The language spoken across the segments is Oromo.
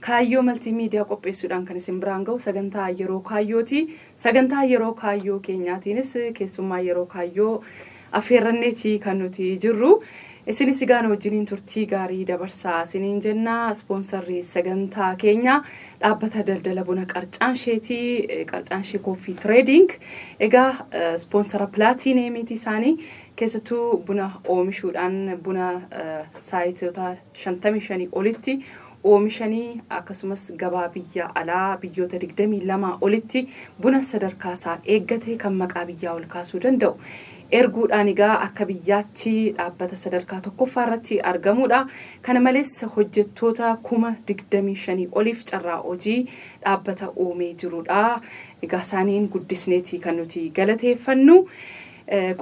Kaayyoo maltiimiidiyaa qopheessuudhaan kan isin biraan ga'u sagantaa yeroo kaayyooti. Sagantaa yeroo kaayyoo keenyaatiinis keessummaa yeroo kaayyoo affeerranneetii kan nuti jirru. Isinis gaana wajjiniin turtii gaarii dabarsaa isiniin jenna. Ispoonsarrii sagantaa keenya dhaabbata daldala buna Qarcaansheetii, Qarcaanshee Coffee Trading. Egaa ispoonsara Plaatiineemiitii isaanii keessattuu buna oomishuudhaan buna saayitoota 55 olitti oomishanii akkasumas gabaa biyya alaa biyyoota 22 olitti buna sadarkaa isaa eeggate kan maqaa biyyaa ol kaasuu danda'u erguudhaan egaa akka biyyaatti dhaabbata sadarkaa tokkoffaa irratti argamudha. Kana malees hojjettoota 25,000 oliif carraa hojii dhaabbata uumee jirudha. Egaa isaaniin guddisneetii kan nuti galateeffannu.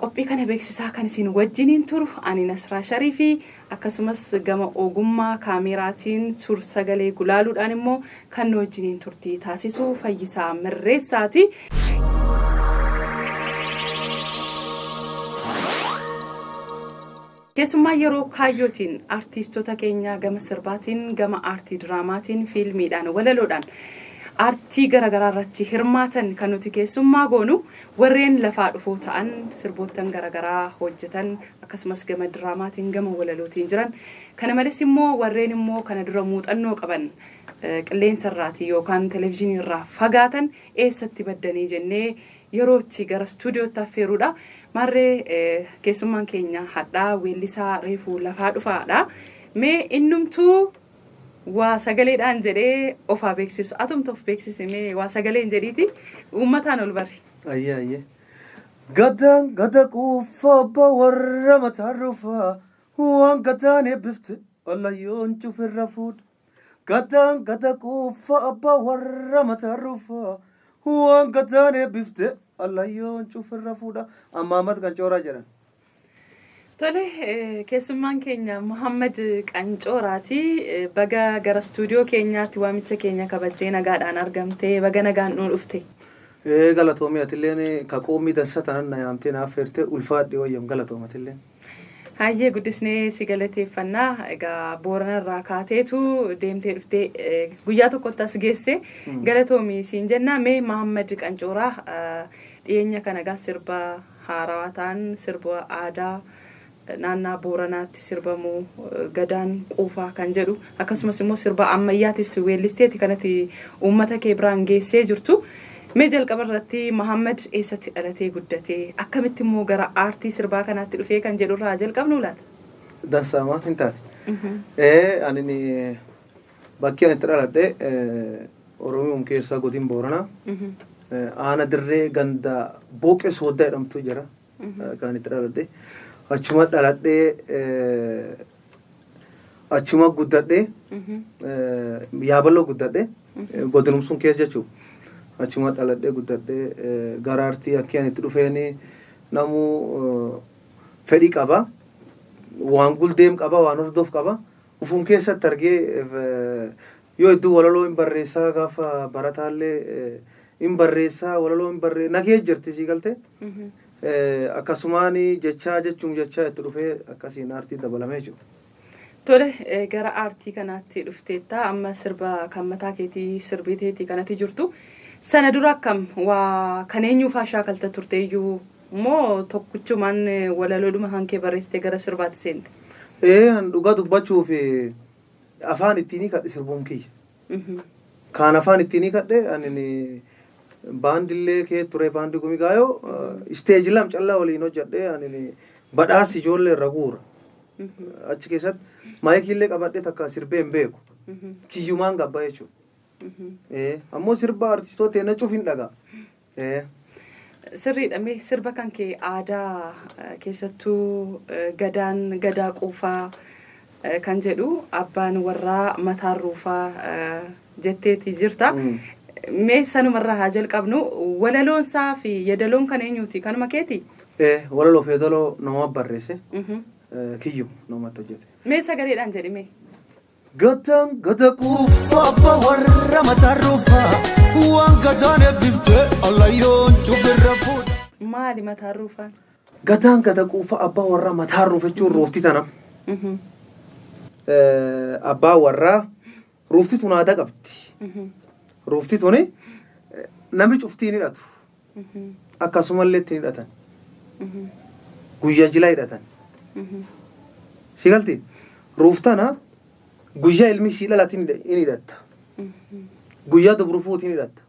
Qophii kana beeksisaa kan isin wajjiniin turu ani Nasraa Shariifi akkasumas gama ogummaa kaameraatiin suur-sagalee gulaaluudhaan immoo kan nu wajjiniin turtii taasisu Fayyisaa Mirreessaati. Keessummaa yeroo kaayyootiin artiistota keenya gama sirbaatiin, gama aartii diraamaatiin, fiilmiidhaan, walaloodhaan aartii garaagaraa irratti hirmaatan kan nuti keessummaa goonu warreen lafaa dhufoo ta'an sirboottan garaagaraa hojjetan akkasumas gama diraamaatiin gama walalootiin jiran kana malees immoo warreen immoo kana dura muuxannoo qaban qilleensa irraati yookaan televezyiinii irraa fagaatan eessatti baddanii jennee yeroo itti gara stuudiyootti affeeruudha. Marree keessummaan keenya hadhaa weellisaa reefuu lafaa dhufaadha. Mee innumtuu waa sagaleedhaan jedhee ofaa beeksisu atumtoof beeksisimee waa sagaleen jedhiiti uummataan ol bari. Ayyee. Gadaan gada quuffaa warra mataan rufaa waan gadaan eebbifte wallayyoon cufirra fuudha. Gadaan gada quuffaa warra mataan rufaa waan gadaan eebbifte wallayyoon cufirra fuudha. Amma ammat kan cooraa jedhan. Tole keessummaan keenya Muhammad Qancooraati. Baga gara stuudiyoo keenyaatti waamicha keenya kabajjee nagaadhaan argamtee baga nagaan nu dhufte. Galatoomii atilleen ka qoomii dansa tanan na yaamtee naaf feerte ulfaadhi wayyam galatooma atilleen. Hayyee guddisnee si galateeffannaa. Egaa Boorana irraa kaateetu deemtee dhuftee guyyaa tokkotti as geesse galatoomii siin jenna. Mee Muhammad Qancooraa dhiyeenya kana egaa sirba haarawaa ta'an sirba aadaa naannaa Booranaatti sirbamu gadaan quufaa kan jedhu akkasumas immoo sirba ammayyaatis weellisteeti kanatti uummata kee biraan geessee jirtu. Mee jalqaba irratti Muhammad eessatti dhalatee guddatee akkamitti immoo gara aartii sirbaa kanaatti dhufee kan jedhu irraa jalqabnu laata? Dansamaa hin taate. Ani bakki ani itti dhaladhe Oromiyaa keessaa godina Booranaa. Aana dirree ganda booqee sooddaa jedhamtu jira kan itti dhaladhe. Achuma dhaladhee achuma guddadhee yaaballoo guddadhee godinum sun keessa jechuudha. Achuma dhaladhee guddadhee gara aartii akka ani itti dhufeeni namuu fedhii qaba. Waan guldeem qaba, waan hordoof qaba. Ufuun keessatti argee yoo iddoo walaloo hin barreessaa gaafa barataallee hin barreessaa walaloo hin barree nagee jirti si galtee. Akkasumaan jechaa jechuun jechaa itti dhufee akkasiin aartii dabalamee jiru. Tole gara aartii kanaatti dhufteetta amma sirba kan mataa keetii sirbiteetii kanatti jirtu. Sana dura akkam waa kan eenyuufaa shaakalta turteeyyuu moo tokkichumaan walaloodhuma hankee barreessitee gara sirbaatti seente? Dhugaa dubbachuuf afaan ittiin kadhe sirbuun kiyya. Kaan afaan ittiin kadhe ani baandillee kee ture baandi gumigaayoo isteeji lam callaa waliin hojjedhee ani badhaas ijoollee irra guura. Achi keessatti maayikiillee qabadhee takka sirbee hin beeku. Kiyyumaan gabbaa jechuudha. Ammoo sirba artistoota eenna cuuf hin dhagaa. Sirriidha mee sirba kan kee aadaa keessattuu gadaa quufaa kan jedhu abbaan warraa mataan ruufaa jetteeti jirta. Mee sanumarraa haa jalqabnu walaloonsaa fi yedaloon kan eenyuuti kanuma keeti? Walaloo fi yedaloo nama barreesse kiyyu namatti hojjete. Mee sagaleedhaan jedhi mee? Gadaan gada quufaa warra mataan ruufaa waan gadaan eebbifte allayyoon cufirra fuudha. Maali mataan ruufaan? gadaan gada quufa abbaa warraa mataa ruufachuun roofti tana. Abbaa warraa roofti tun aadaa qabdi. Roofti tuni nami cuftii ni hidhatu. Akkasumallee itti hidhatan. Guyyaa jilaa hidhatan. Shigalti rooftana guyyaa ilmi ishii dhalatiin ni hidhatta. Guyyaa dubrufuutiin hidhatta.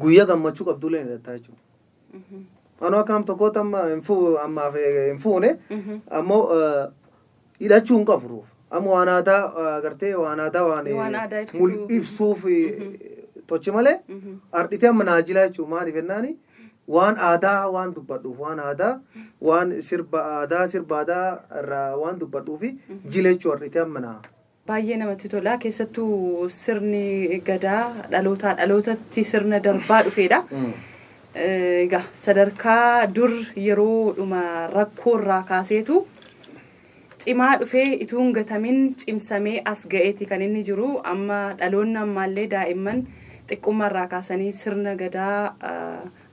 Guyyaa gammachuu qabdullee ni hidhatta jechuudha. Anoo akkam tokkotti ammaaf hin fuune ammoo hidhachuu hin qabu. Ammoo waan aadaa gartee waan aadaa waan ibsuuf tochi malee ardhitee amma naajilaa jechuun maaliif jennaani waan aadaa waan dubbadhuuf waan aadaa waan sirba aadaa irraa waan dubbadhuufi jila jechuun ardhitee amma naa. Baay'ee namatti tola. Keessattuu sirni gadaa dhalootaa dhalootatti sirna darbaa dhufeedha. Egaa sadarkaa dur yeroo dhuma rakkoo irraa kaaseetu cimaa dhufee ituun gatamin cimsamee as ga'eeti kan inni jiru. Amma dhaloonni ammaallee daa'imman xiqqummaa irraa kaasanii sirna gadaa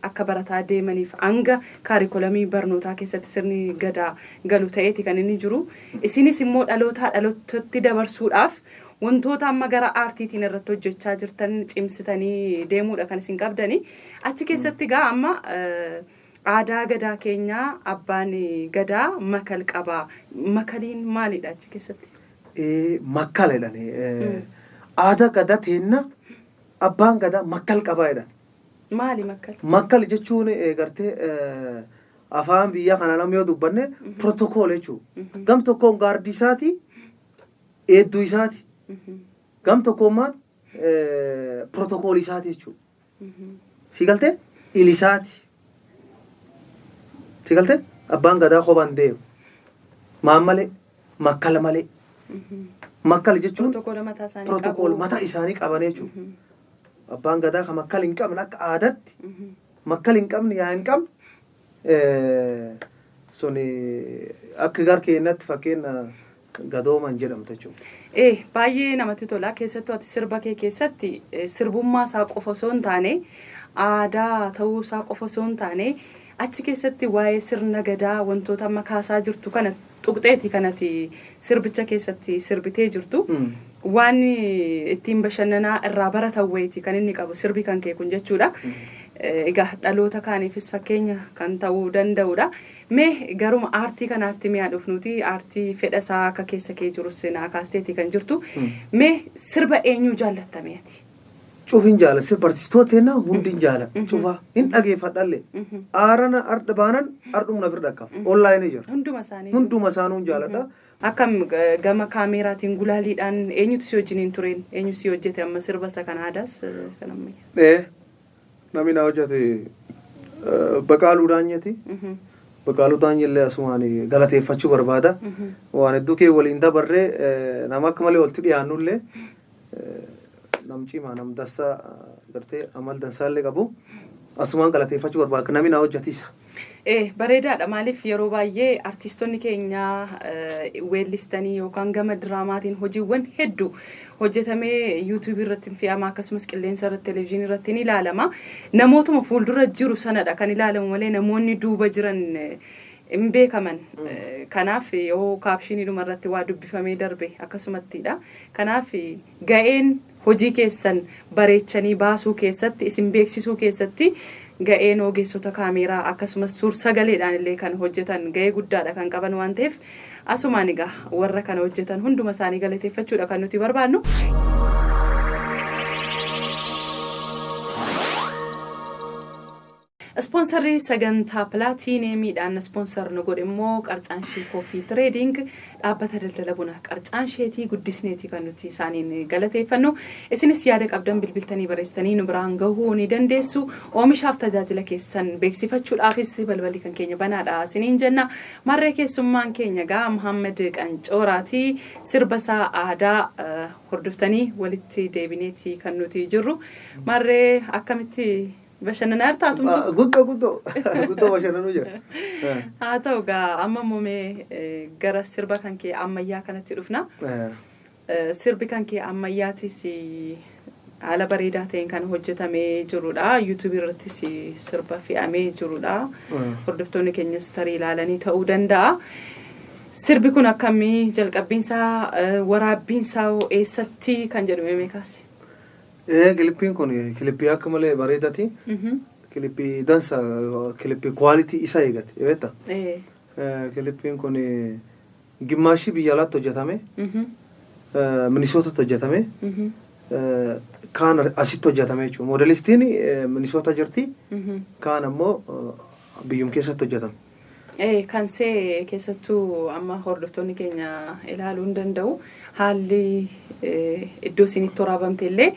akka barataa deemaniif hanga kaarikulamii barnootaa keessatti sirni gadaa galu ta'eeti kan inni jiru. Isinis immoo dhalootaa dhalootatti dabarsuudhaaf wantoota amma gara aartiitiin irratti hojjechaa jirtan cimsitanii deemuudha kan isin qabdani. Achi keessatti gaa amma aadaa gadaa keenyaa abbaan gadaa makal qabaa. Makaliin maalidha achi keessatti? Makkala jedhani. Aadaa gadaa teenna abbaan gadaa makkal qabaa jedhan. Maali makkal? Makkal jechuun gartee afaan biyya kana namni yoo dubbanne protokoola jechuudha. Gam tokkoon gaardii isaati, eedduu isaati. Gam tokkoon maal protokoolii isaati jechuudha. Si galtee ilisaati. Si galtee abbaan gadaa kophaan deemu. Maan malee makkala malee. Makkala jechuun protokoola mataa isaanii qaban jechuudha. Abbaan gadaa kan makkala hin qabne akka aadaatti makkala hin qabne yaa hin qabne suni akka gar keenyatti fakkeenya gadooman jedhamta jechuudha. Baay'ee namatti tola. Keessattuu ati sirba kee keessatti sirbummaa isaa qofa osoo hin taane aadaa ta'uu isaa qofa osoo hin taane achi keessatti waa'ee sirna gadaa wantoota amma kaasaa jirtu kana tuqxeeti kanati sirbicha keessatti sirbitee jirtu. Waan ittiin bashannanaa irraa baratan wayiiti kan inni qabu sirbi kan kee kun jechuudha. Egaa dhaloota kaaniifis fakkeenya kan ta'uu danda'udha. Mee garuma aartii kanaatti mi'a dhufnuti aartii fedhasaa akka keessa kee jirus naa kaasteeti kan jirtu. Mee sirba eenyuu jaallattameeti? Cuufin jaala sirba artistoota ennaa hundiin jaala cufa hin dhageeffadhalle aarana arda baanan ardhumna bira dhaqqaba onlaayinii jira hunduma isaanii jaaladha. Akkam gama kaameraatiin gulaaliidhaan eenyutu si wajjiniin tureen eenyu si hojjete amma sirba isa kan aadaas kan ammayyaa? Namni na hojjete Baqaaluu Daanyeti. Baqaaluu Daanyellee asumaan galateeffachuu barbaada. Waan hedduu kee waliin dabarree nama akka malee walitti dhiyaannullee nam cimaa nam dansaa gartee amal dansaallee qabu asumaan galateeffachuu barbaada namni na hojjetisa. Bareedaadha. Maaliif yeroo baay'ee artistoonni keenya weellistanii yookaan gama diraamaatiin hojiiwwan hedduu hojjetamee yuutuubii irratti fe'ama akkasumas qilleensa irratti televezyiinii irratti ni ilaalama. Namootuma fuuldura jiru sanadha kan ilaalamu malee namoonni duuba jiran hin beekaman. Kanaaf yoo kaapshiniidhuma irratti waa dubbifamee darbe akkasumattidha. Kanaaf ga'een hojii keessan bareechanii baasuu keessatti isin beeksisuu keessatti ga'een ogeessota kaameraa akkasumas suur sagaleedhaan illee kan hojjetan ga'ee guddaadha kan qaban waan ta'eef asumaan egaa warra kana hojjetan hunduma isaanii galateeffachuudha kan nuti barbaannu. Sponsorri sagantaa Plaatiineemiidhaan sponsor nu godhe immoo Qarcaanshee Coffee Trading dhaabbata daldala bunaa Qarcaansheetii guddisneetii kan nuti isaaniin galateeffannu. Isinis yaada qabdan bilbiltanii barreessitanii nu biraan gahuu ni dandeessu. Oomishaaf tajaajila keessan beeksifachuudhaafis balballi kan keenya banaadha isiniin jenna. Marree keessummaan keenya gaa Muhammad Qancooraati sirbasaa aadaa hordoftanii walitti deebineetii kan nuti jirru. Marree akkamitti bashannanaa irtaatu guddoo bashannanuu jira. Haa ta'u gaa amma moomee gara sirba kan kee ammayyaa kanatti dhufna. Sirbi kan kee ammayyaatis haala bareedaa ta'een kan hojjetamee jirudha. YouTube irrattis sirba fe'amee jirudha. Hordoftoonni keenyas tarii ilaalanii ta'uu danda'a. Sirbi kun akkamii jalqabbiinsaa waraabbiinsaa eessatti kan jedhame meeqaasi? Kilippiin kun kilippii akka malee bareedati. Kilippii dansa kilippii quality isa eegate beekta. Kilippiin kun gimmaashi biyya alaatti hojjetame. Minisootatti hojjetame. Kaan asitti hojjetame jechuudha. Moodelistiin Minisoota jirti. Kaan ammoo biyyum keessatti hojjetame. Kan see keessattuu amma hordoftoonni keenya ilaaluu hin danda'u. Haalli iddoo isinitti waraabamte illee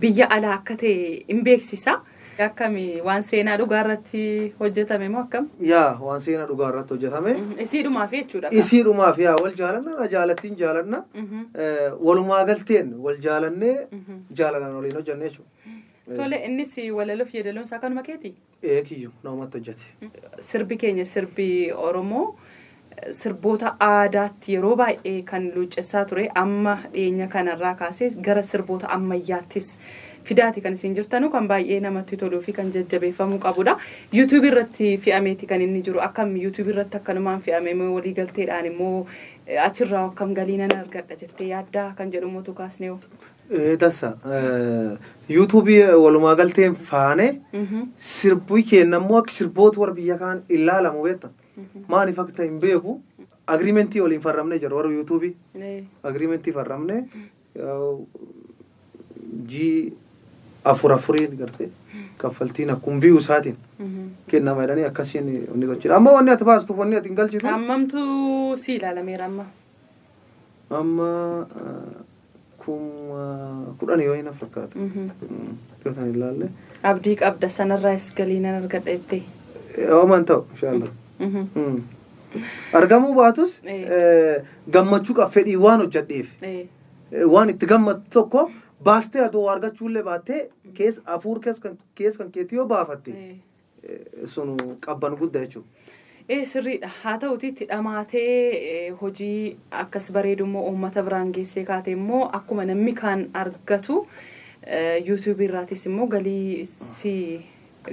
biyya alaa akka ta'e hin beeksisa. Akkami waan seenaa dhugaa irratti hojjetame moo akkam? Yaa waan seenaa dhugaa irratti hojjetame. Isiidhumaaf jechuudha. Isiidhumaaf yaa wal jaalanna jaalattiin jaalanna. Walumaa galteen wal jaalannee jaalalaan waliin hojjannee jechuudha. Tole innis walaloof yeedaloon isaa kanuma keeti? Kiyyoo namatti hojjete. Sirbi keenya sirbi Oromoo sirboota aadaatti yeroo baay'ee kan luuccessaa ture amma dhiyeenya kanarraa kaasee gara sirboota ammayyaattis fidaati kan isin jirtanu kan baay'ee namatti toluu fi kan jajjabeeffamuu qabudha. YouTube irratti fe'ameeti kan inni jiru. Akkam YouTube irratti akkanumaan fe'amee walii galteedhaan immoo achirraa akkam galiinan argadha jettee yaaddaa kan jedhu mootu kaasnee hoo? Tassa YouTube walumaa galteen faane sirbii kennammoo akka sirboota warra biyya kaan ilaalamu beekta. Maaliif akka hin beeku agreementii waliin farramne jira warra YouTube. Agreementii farramne afuriin gartee kaffaltiin akkuma biyyuu isaatiin kennama jedhanii akkasiin inni tolchidha. Amma wanni ati baastuuf wanni ati hin galchitu. Hammamtu si ilaalameera amma? Amma kudhan yoo hin fakkaatu. Yoo san ilaalle. Abdii qabda sanarraas galiinan argadha jettee? Ooman ta'u inshaallah. Argamuu baatus gammachuu qaba fedhii waan hojjedheef. Waan itti gammadu tokko baastee aduu argachuullee baattee hafuur keessa kan keetii yoo baafatte sun qabban guddaa jechuudha. Sirriidha. Haa ta'uti itti dhamaatee hojii akkas bareedummoo uummata biraan geessee kaatee immoo akkuma namni kan argatu YouTube irraatis immoo galii si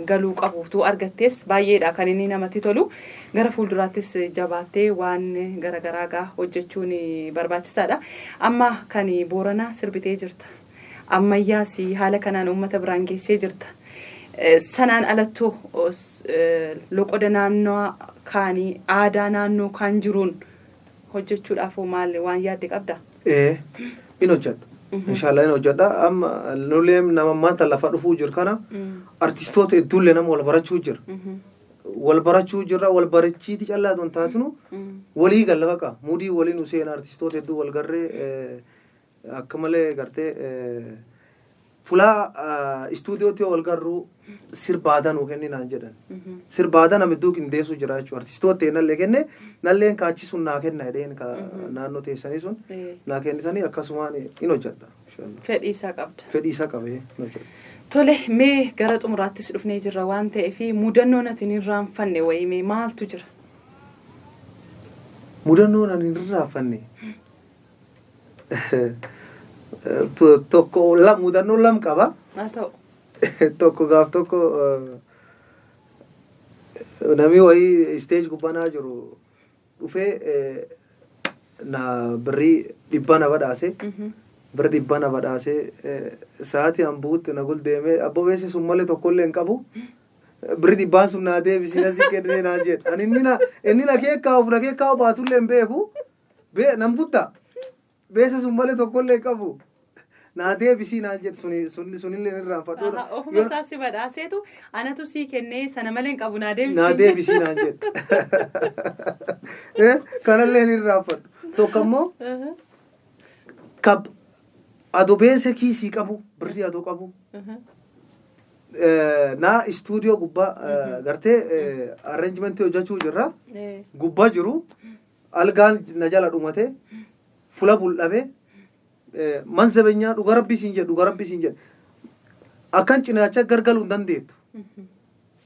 galuu qabuutu argattees baay'eedha kan inni namatti tolu. Gara fuulduraattis jabaattee waan garaagaraa hojjechuun barbaachisaadha. Amma kan Booranaa sirbitee jirta. Ammayyaas haala kanaan uummata biraan geessee jirta. Sanaan alattuu loqoda naannoo kaanii aadaa naannoo kan jiruun hojjechuudhaaf maal waan yaadde qabda? In hojjedha. Inshaallah in hojjedha. Amma nulee nama maanta lafa dhufuu jiru kana artistoota hedduullee nama wal barachuu jira. Wal barachuu jirra wal barachiiti callaa don taatinu walii galla baqa mudii waliin useen artistoota hedduu wal garree akka malee gartee fulaa istuudiyootti wal garruu sirbaadan uu kenninaan jedhan. Sirbaadan amidduu qindeessu jira jechuudha. Artistoota nallee kenne nalleen kaachisuun naa kenna jedheen naannoo teessanii sun naa kennitanii akkasumaan in hojjedha. Fedhii isaa qabda. Fedhii isaa qabee hojjedha. Tole mee gara xumuraattis dhufnee jirra waan ta'eef mudannoon ati hin irraanfanne wayii mee maaltu jira? Mudannoon ani hin irraanfanne tokko mudannoon lam qaba. Haa ta'u. Tokko gaaf tokko namni wayii isteej gubbanaa jiru dhufee na birrii dhibba na badhaase. Bira dhibba na badhaasee sa'aatii hambuutti na guldeemee abbo beese sun malee tokkollee hin qabu. Birri dhibbaan sun naa deebisii asii kennee naan jedha. Ani inni na keekkaa'u baatullee hin beeku. Nan butta. Beese sun malee tokkollee hin qabu. Naa deebisii naan jedha sunillee hin irraanfadhuudha. Ofuma isaa si badhaaseetu anatu sii kennee sana malee hin qabu naa deebisii. Naa deebisii naan jedha. Kanallee hin irraanfadhu. Tokko immoo adoo beese kiisii qabu birrii adoo qabu naa istuudiyoo gubbaa gartee arranjimentii hojjechuu jirra gubbaa jiru algaan na jala dhumate fula bul'abe man zabeenyaa dhuga rabbii siin jedhu akkan cinaacha gargaluu hin dandeettu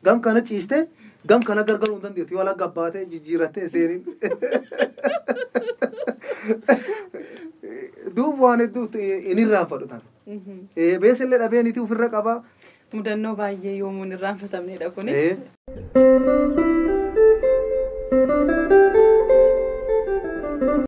gam kana ciiste gam kana gargaluu hin dandeettu yoo laga abbaatee jijjiirattee seeniin duuba waan hedduutu inni irraanfadhu tan beesillee dhabeenitii ofirra qaba. Mudannoo baay'ee yoomuun irraanfatamnedha kuni.